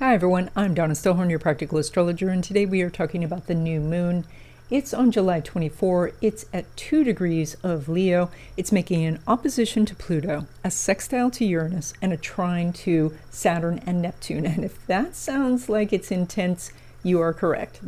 Hi everyone, I'm Donna Stellhorn, your practical astrologer, and today we are talking about the new moon. It's on July 24. It's at 2 degrees of Leo. It's making an opposition to Pluto, a sextile to Uranus, and a trine to Saturn and Neptune. And if that sounds like it's intense, you are correct.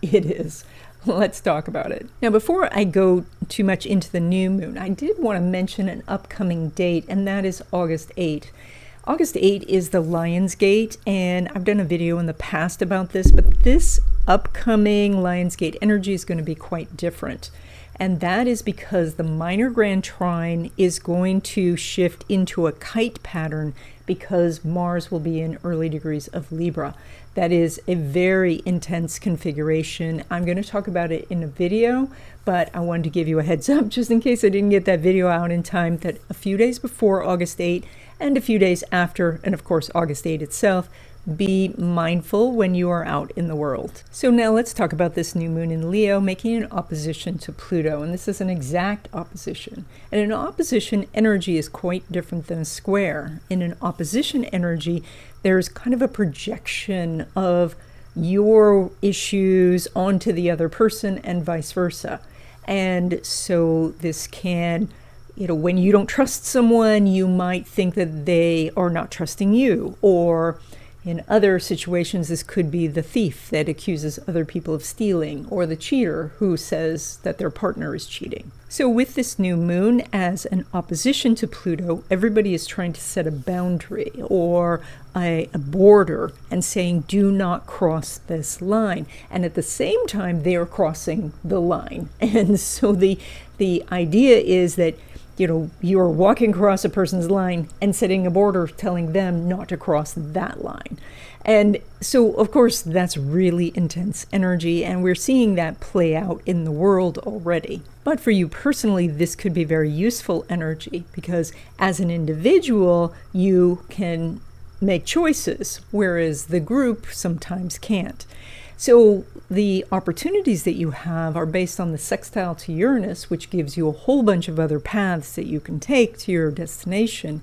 It is. Let's talk about it. Now, before I go too much into the new moon, I did want to mention an upcoming date, and that is August 8th. August 8 is the Lion's Gate, and I've done a video in the past about this, but this upcoming Lion's Gate energy is going to be quite different. And that is because the minor grand trine is going to shift into a kite pattern because Mars will be in early degrees of Libra. That is a very intense configuration. I'm going to talk about it in a video, but I wanted to give you a heads up just in case I didn't get that video out in time, that a few days before August 8 and a few days after, and of course August 8 itself, be mindful when you are out in the world. So now let's talk about this new moon in Leo making an opposition to Pluto, and this is an exact opposition. And an opposition energy is quite different than a square. In an opposition energy, there's kind of a projection of your issues onto the other person and vice versa. And so this can, when you don't trust someone, you might think that they are not trusting you, or in other situations, this could be the thief that accuses other people of stealing, or the cheater who says that their partner is cheating. So with this new moon as an opposition to Pluto, everybody is trying to set a boundary or a border and saying, do not cross this line. And at the same time, they are crossing the line. And so the idea is that you're walking across a person's line and setting a border telling them not to cross that line. And so, of course, that's really intense energy, and we're seeing that play out in the world already. But for you personally, this could be very useful energy because as an individual, you can make choices, whereas the group sometimes can't. So the opportunities that you have are based on the sextile to Uranus, which gives you a whole bunch of other paths that you can take to your destination.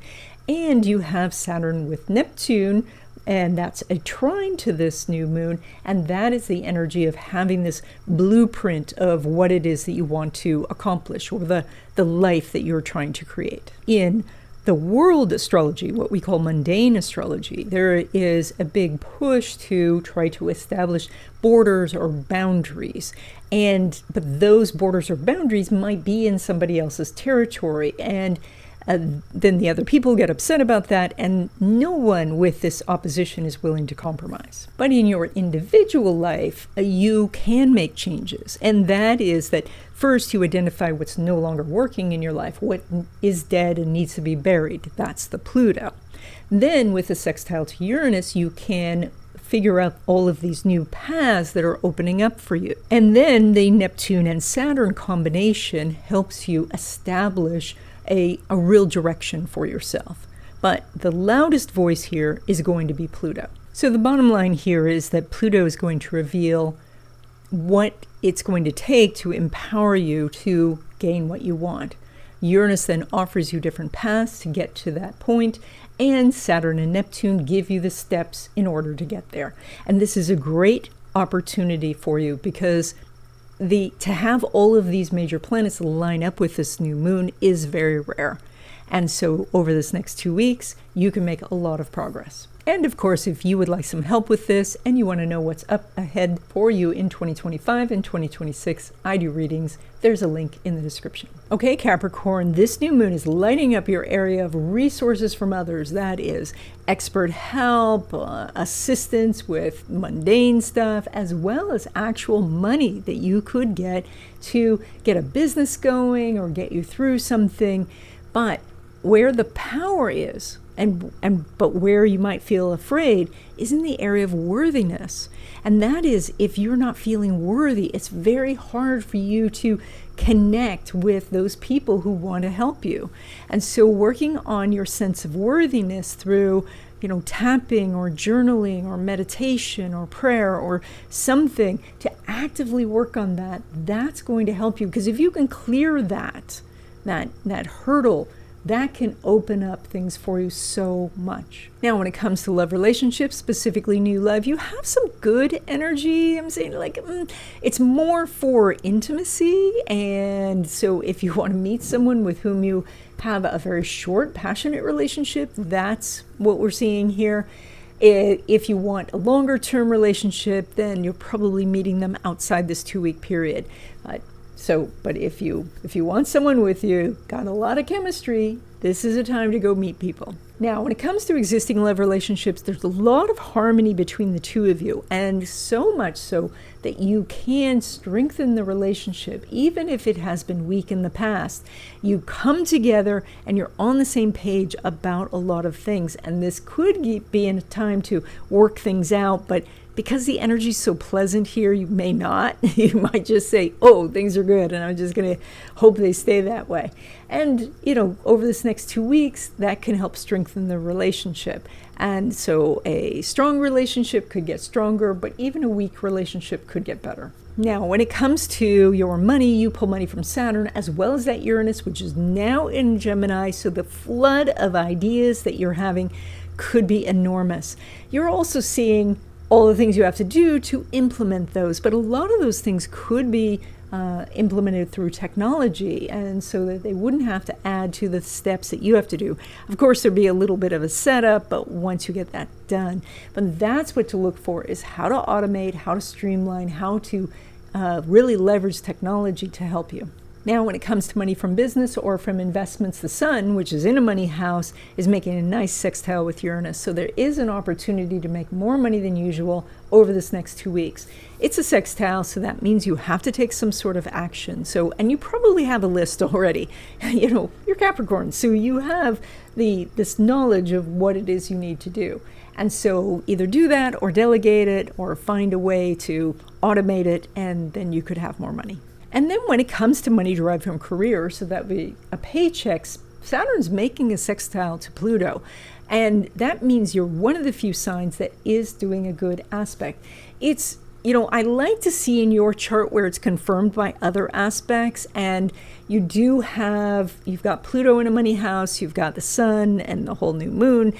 And you have Saturn with Neptune, and that's a trine to this new moon. And that is the energy of having this blueprint of what it is that you want to accomplish, or the life that you're trying to create. In the world astrology, what we call mundane astrology, there is a big push to try to establish borders or boundaries. But those borders or boundaries might be in somebody else's territory. And then the other people get upset about that, and no one with this opposition is willing to compromise. But in your individual life, you can make changes. And that is that first you identify what's no longer working in your life, what is dead and needs to be buried. That's the Pluto. Then with the sextile to Uranus, you can figure out all of these new paths that are opening up for you. And then the Neptune and Saturn combination helps you establish a real direction for yourself. But the loudest voice here is going to be Pluto. So the bottom line here is that Pluto is going to reveal what it's going to take to empower you to gain what you want. Uranus then offers you different paths to get to that point, and Saturn and Neptune give you the steps in order to get there. And this is a great opportunity for you because to have all of these major planets line up with this new moon is very rare. And so over this next 2 weeks, you can make a lot of progress. And of course, if you would like some help with this and you want to know what's up ahead for you in 2025 and 2026, I do readings. There's a link in the description. Okay, Capricorn, this new moon is lighting up your area of resources from others. That is expert help, assistance with mundane stuff, as well as actual money that you could get to get a business going or get you through something. But where the power is, but where you might feel afraid, is in the area of worthiness. And that is, if you're not feeling worthy, it's very hard for you to connect with those people who want to help you. And so working on your sense of worthiness through tapping or journaling or meditation or prayer or something to actively work on that, that's going to help you. Because if you can clear that hurdle that can open up things for you so much. Now, when it comes to love relationships, specifically new love, you have some good energy. I'm saying it's more for intimacy. And so if you want to meet someone with whom you have a very short, passionate relationship, that's what we're seeing here. If you want a longer term relationship, then you're probably meeting them outside this 2-week period. But if you want someone with you, got a lot of chemistry, this is a time to go meet people. Now, when it comes to existing love relationships, there's a lot of harmony between the two of you, and so much so that you can strengthen the relationship, even if it has been weak in the past. You come together and you're on the same page about a lot of things, and this could be a time to work things out, but because the energy is so pleasant here, you may not. You might just say, oh, things are good, and I'm just going to hope they stay that way. And, over this next 2 weeks, that can help strengthen the relationship. And so a strong relationship could get stronger, but even a weak relationship could get better. Now, when it comes to your money, you pull money from Saturn, as well as that Uranus, which is now in Gemini. So the flood of ideas that you're having could be enormous. You're also seeing all the things you have to do to implement those, but a lot of those things could be implemented through technology, and so that they wouldn't have to add to the steps that you have to do. Of course, there'd be a little bit of a setup, but once you get that done, but that's what to look for, is how to automate, how to streamline, how to really leverage technology to help you. Now, when it comes to money from business or from investments, the Sun, which is in a money house, is making a nice sextile with Uranus. So there is an opportunity to make more money than usual over this next 2 weeks. It's a sextile, so that means you have to take some sort of action. And you probably have a list already. You're Capricorn, so you have this knowledge of what it is you need to do. And so either do that or delegate it or find a way to automate it, and then you could have more money. And then when it comes to money derived from career, so that would be a paycheck, Saturn's making a sextile to Pluto. And that means you're one of the few signs that is doing a good aspect. It's, I like to see in your chart where it's confirmed by other aspects. And you've got Pluto in a money house, you've got the Sun and the whole new moon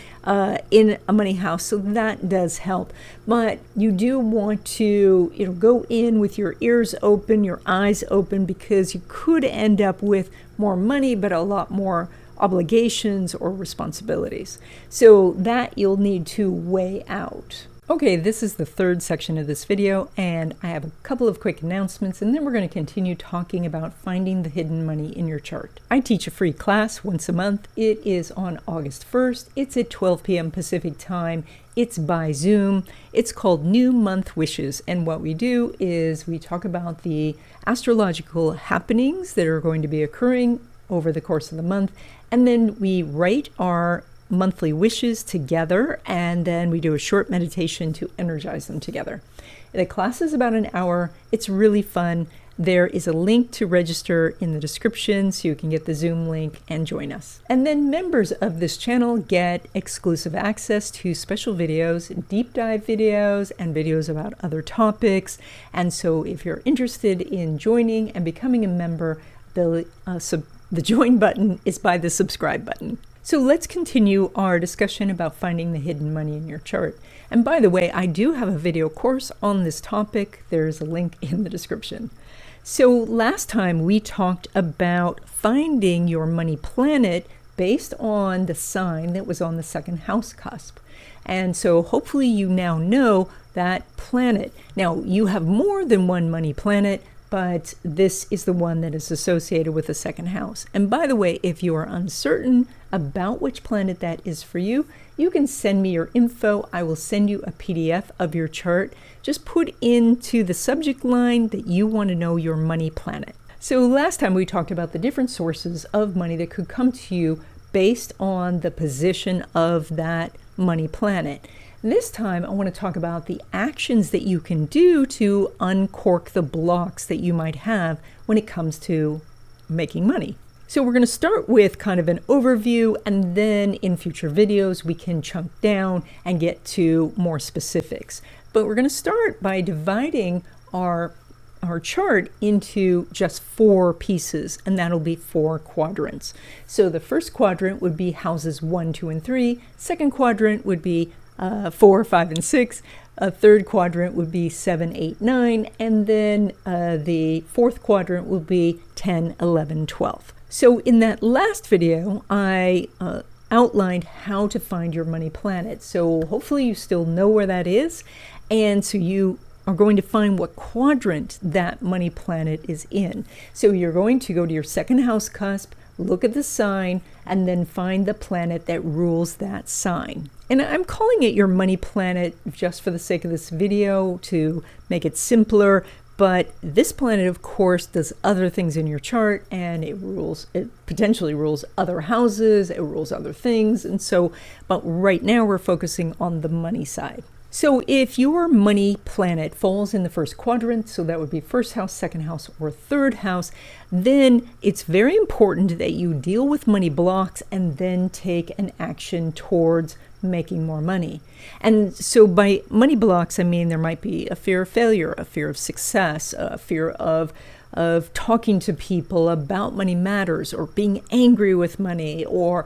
in a money house. So that does help. But you do want to, go in with your ears open, your eyes open, because you could end up with more money, but a lot more obligations or responsibilities. So that you'll need to weigh out. Okay, this is the third section of this video, and I have a couple of quick announcements, and then we're going to continue talking about finding the hidden money in your chart. I teach a free class once a month. It is on August 1st. It's at 12 p.m. Pacific time. It's by Zoom. It's called New Month Wishes, and what we do is we talk about the astrological happenings that are going to be occurring over the course of the month, and then we write our monthly wishes together, and then we do a short meditation to energize them together. The class is about an hour. It's really fun. There is a link to register in the description so you can get the Zoom link and join us. And then members of this channel get exclusive access to special videos, deep dive videos, and videos about other topics. And so if you're interested in joining and becoming a member, the join button is by the subscribe button. So let's continue our discussion about finding the hidden money in your chart. And by the way, I do have a video course on this topic. There's a link in the description. So last time we talked about finding your money planet based on the sign that was on the second house cusp. And so hopefully you now know that planet. Now you have more than one money planet, but this is the one that is associated with the second house. And by the way, if you are uncertain about which planet that is for you, you can send me your info. I will send you a PDF of your chart. Just put into the subject line that you want to know your money planet. So last time we talked about the different sources of money that could come to you based on the position of that money planet. This time, I want to talk about the actions that you can do to uncork the blocks that you might have when it comes to making money. So we're going to start with kind of an overview, and then in future videos, we can chunk down and get to more specifics. But we're going to start by dividing our our chart into just 4 pieces, and that'll be 4 quadrants. So the first quadrant would be houses 1, 2, and 3. Second quadrant would be 4, 5, and 6. A third quadrant would be 7, 8, 9. And then the fourth quadrant will be 10, 11, 12. So in that last video, I outlined how to find your money planet. So hopefully you still know where that is. And so you are going to find what quadrant that money planet is in. So you're going to go to your second house cusp, look at the sign, and then find the planet that rules that sign. And I'm calling it your money planet just for the sake of this video to make it simpler. But this planet, of course, does other things in your chart, and it potentially rules other houses, it rules other things. And so, but right now we're focusing on the money side. So if your money planet falls in the first quadrant, so that would be first house, second house, or third house, then it's very important that you deal with money blocks and then take an action towards making more money. And so by money blocks, I mean there might be a fear of failure, a fear of success, a fear of talking to people about money matters, or being angry with money, or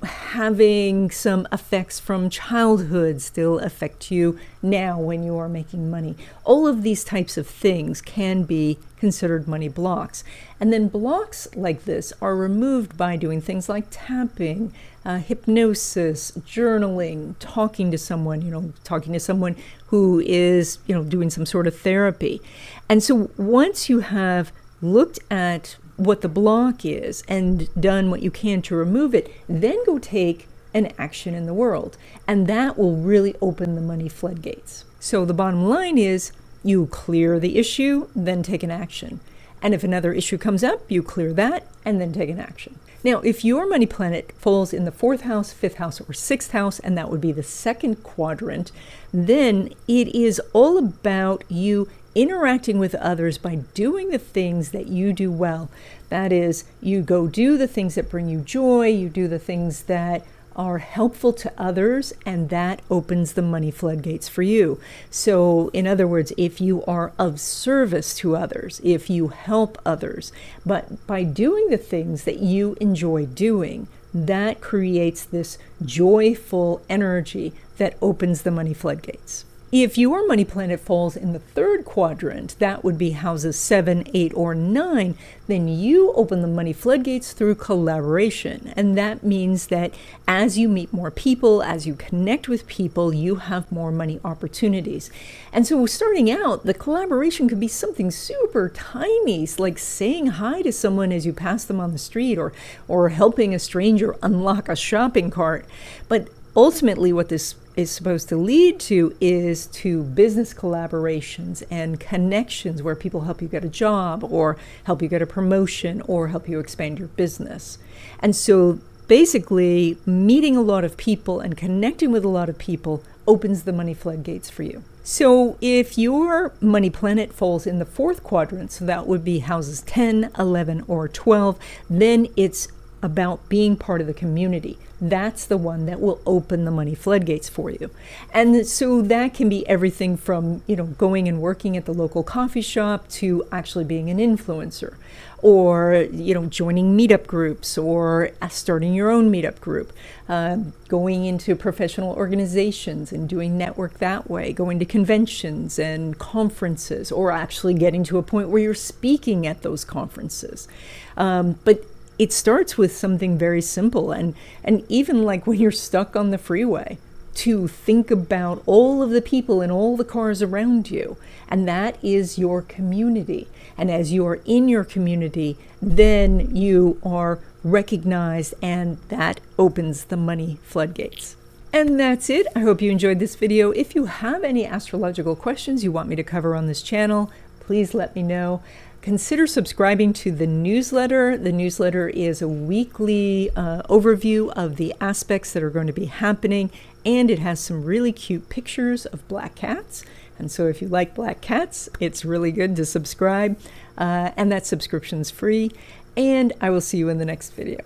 having some effects from childhood still affect you now when you are making money. All of these types of things can be considered money blocks. And then blocks like this are removed by doing things like tapping, hypnosis, journaling, talking to someone who is, doing some sort of therapy. And so once you have looked at what the block is and done what you can to remove it, then go take an action in the world. And that will really open the money floodgates. So the bottom line is you clear the issue, then take an action. And if another issue comes up, you clear that and then take an action. Now, if your money planet falls in the 4th house, 5th house, or 6th house, and that would be the second quadrant, then it is all about you interacting with others by doing the things that you do well. That is, you go do the things that bring you joy, you do the things that are helpful to others, and that opens the money floodgates for you. So in other words, if you are of service to others, if you help others, but by doing the things that you enjoy doing, that creates this joyful energy that opens the money floodgates. If your money planet falls in the 3rd quadrant, that would be houses 7, 8, or 9, then you open the money floodgates through collaboration. And that means that as you meet more people, as you connect with people, you have more money opportunities. And so starting out, the collaboration could be something super tiny, like saying hi to someone as you pass them on the street, or helping a stranger unlock a shopping cart. But ultimately, what this is supposed to lead to is to business collaborations and connections where people help you get a job, or help you get a promotion, or help you expand your business. And so basically, meeting a lot of people and connecting with a lot of people opens the money floodgates for you. So if your money planet falls in the 4th quadrant, so that would be houses 10, 11, or 12, then it's about being part of the community. That's the one that will open the money floodgates for you. And so that can be everything from, going and working at the local coffee shop to actually being an influencer, or, joining meetup groups, or starting your own meetup group, going into professional organizations and doing network that way, going to conventions and conferences, or actually getting to a point where you're speaking at those conferences. But it starts with something very simple, and even like when you're stuck on the freeway, to think about all of the people and all the cars around you, and that is your community. And as you are in your community, then you are recognized, and that opens the money floodgates. And that's it. I hope you enjoyed this video. If you have any astrological questions you want me to cover on this channel, please let me know. Consider subscribing to the newsletter. The newsletter is a weekly overview of the aspects that are going to be happening, and it has some really cute pictures of black cats. And so if you like black cats, it's really good to subscribe, and that subscription's free. And I will see you in the next video.